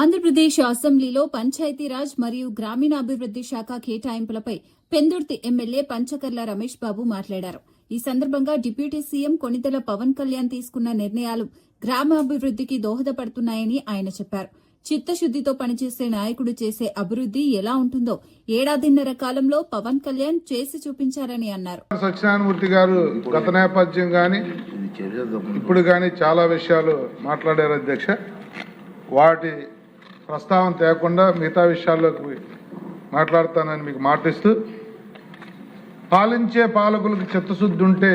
ఆంధ్రప్రదేశ్ అసెంబ్లీలో పంచాయతీరాజ్ మరియు గ్రామీణాభివృద్ది శాఖ కేటాయింపులపై పెందుర్తి ఎమ్మెల్యే పంచకర్ల రమేష్ బాబు మాట్లాడారు. ఈ సందర్భంగా డిప్యూటీ సీఎం కొణిదెల పవన్ కళ్యాణ్ తీసుకున్న నిర్ణయాలు గ్రామాభివృద్దికి దోహదపడుతున్నాయని ఆయన చెప్పారు. చిత్తశుద్దితో పనిచేసే నాయకుడు చేసే అభివృద్ది ఎలా ఉంటుందో ఏడాదిన్నర కాలంలో పవన్ కళ్యాణ్ చేసి చూపించారని అన్నారు. సత్యనారాయణమూర్తి గారు గత నేపథ్యం గాని ఇప్పుడు గాని చాలా విషయాలు మాట్లాడారు అధ్యక్ష. వాటి ప్రస్తావన తేకుండా మిగతా విషయాల్లోకి మాట్లాడతానని మీకు మాటిస్తూ, పాలించే పాలకులకు చిత్తశుద్ధి ఉంటే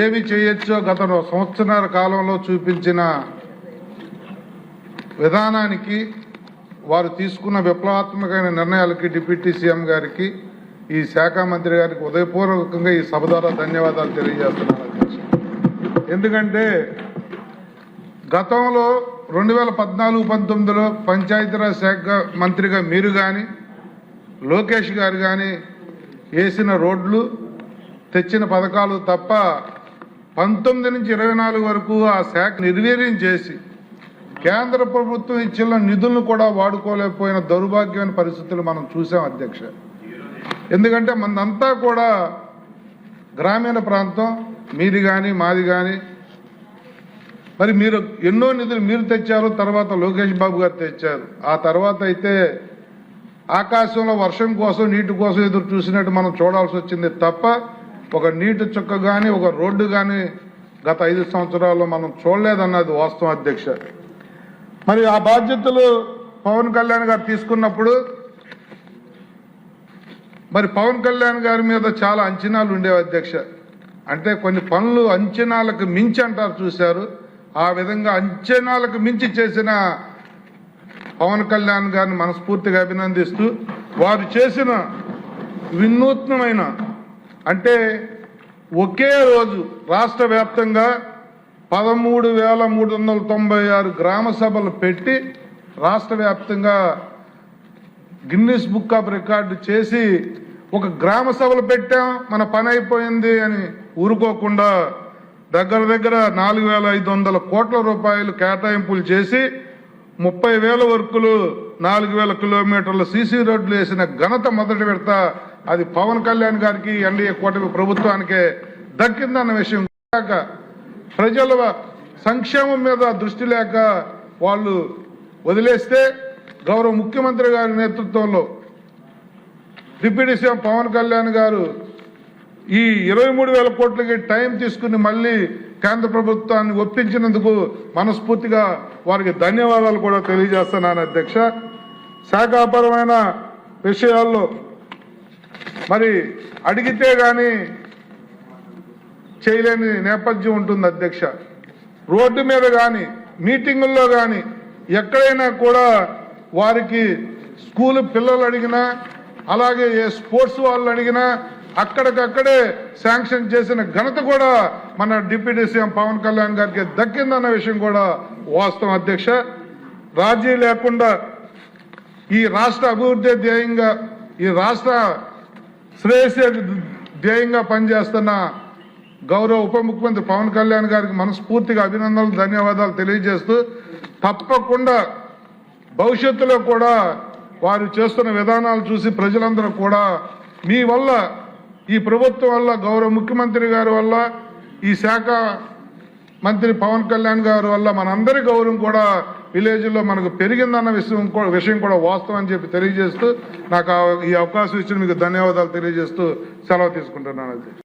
ఏమి చేయొచ్చో గత సంవత్సరాల కాలంలో చూపించిన విధానానికి, వారు తీసుకున్న విప్లవాత్మకమైన నిర్ణయాలకి డిప్యూటీ సీఎం గారికి, ఈ శాఖ మంత్రి గారికి ఉదయపూర్వకంగా ఈ సభ ద్వారా ధన్యవాదాలు తెలియజేస్తున్నాను అధ్యక్ష. ఎందుకంటే గతంలో 2014-19లో పంచాయతీరాజ్ శాఖ మంత్రిగా మీరు కానీ లోకేష్ గారు కానీ వేసిన రోడ్లు, తెచ్చిన పథకాలు తప్ప 19 నుంచి 24 వరకు ఆ శాఖ నిర్వీర్యం చేసి కేంద్ర ప్రభుత్వం ఇచ్చిన నిధులను కూడా వాడుకోలేకపోయిన దౌర్భాగ్యమైన పరిస్థితులు మనం చూసాం అధ్యక్ష. ఎందుకంటే మనంతా కూడా గ్రామీణ ప్రాంతం, మీది కానీ మాది కానీ. మరి మీరు ఎన్నో నిధులు మీరు తెచ్చారు, తర్వాత లోకేష్ బాబు గారు తెచ్చారు. ఆ తర్వాత అయితే ఆకాశంలో వర్షం కోసం, నీటి కోసం ఎదురు చూసినట్టు మనం చూడాల్సి వచ్చింది తప్ప ఒక నీటి చుక్క కానీ, ఒక రోడ్డు కానీ గత 5 సంవత్సరాల్లో మనం చూడలేదన్నది వాస్తవం అధ్యక్ష. మరి ఆ బాధ్యతలు పవన్ కళ్యాణ్ గారు తీసుకున్నప్పుడు మరి పవన్ కళ్యాణ్ గారి మీద చాలా అంచనాలు ఉండేవి అధ్యక్ష. అంటే కొన్ని పనులు అంచనాలకు మించి అంటారు చూశారు, ఆ విధంగా అంచనాలకు మించి చేసిన పవన్ కళ్యాణ్ గారిని మనస్ఫూర్తిగా అభినందిస్తూ, వారు చేసిన వినూత్నమైన, అంటే ఒకే రోజు రాష్ట్ర వ్యాప్తంగా 13,396 గ్రామ సభలు పెట్టి రాష్ట్ర వ్యాప్తంగా గిన్నిస్ బుక్ ఆఫ్ రికార్డు చేసి, ఒక గ్రామ సభలు పెట్టాం మన పని అయిపోయింది అని ఊరుకోకుండా దగ్గర 4,500 కోట్ల రూపాయలు కేటాయింపులు చేసి 30,000 వర్కులు, 4,000 కిలోమీటర్ల సీసీ రోడ్లు వేసిన ఘనత మొదటి విడత అది పవన్ కళ్యాణ్ గారికి, ఎన్డీఏ కూటమి ప్రభుత్వానికే దక్కిందన్న విషయం. ప్రజల సంక్షేమం మీద దృష్టి లేక వాళ్ళు వదిలేస్తే, గౌరవ ముఖ్యమంత్రి గారి నేతృత్వంలో డిప్యూటీ సీఎం పవన్ కళ్యాణ్ గారు ఈ 23,000 కోట్లకి టైం తీసుకుని మళ్ళీ కేంద్ర ప్రభుత్వాన్ని ఒప్పించినందుకు మనస్ఫూర్తిగా వారికి ధన్యవాదాలు కూడా తెలియజేస్తున్నాను అధ్యక్ష. శాఖాపరమైన విషయాల్లో మరి అడిగితే కానీ చేయలేని నేపథ్యం ఉంటుంది అధ్యక్ష. రోడ్డు మీద కానీ, మీటింగుల్లో కానీ, ఎక్కడైనా కూడా వారికి స్కూల్ పిల్లలు అడిగినా, అలాగే ఏ స్పోర్ట్స్ వాళ్ళు అడిగినా అక్కడికక్కడే శాంక్షన్ చేసిన ఘనత కూడా మన డిప్యూటీ సీఎం పవన్ కళ్యాణ్ గారికి దక్కిందన్న విషయం కూడా వాస్తవం అధ్యక్ష. రాజీ లేకుండా ఈ రాష్ట్ర అభివృద్ధి ధ్యేయంగా, ఈ రాష్ట్ర శ్రేయస్సు ధ్యేయంగా పనిచేస్తున్న గౌరవ ఉప ముఖ్యమంత్రి పవన్ కళ్యాణ్ గారికి మనస్ఫూర్తిగా అభినందనలు, ధన్యవాదాలు తెలియజేస్తూ, తప్పకుండా భవిష్యత్తులో కూడా వారు చేస్తున్న విధానాలు చూసి ప్రజలందరూ కూడా మీ వల్ల, ఈ ప్రభుత్వం వల్ల, గౌరవ ముఖ్యమంత్రి గారి వల్ల, ఈ శాఖ మంత్రి పవన్ కళ్యాణ్ గారి వల్ల మనందరి గౌరవం కూడా విలేజ్లో మనకు పెరిగిందన్న విషయం కూడా వాస్తవం అని చెప్పి తెలియజేస్తూ, నాకు ఈ అవకాశం ఇచ్చిన మీకు ధన్యవాదాలు తెలియజేస్తూ సెలవు తీసుకుంటున్నాను.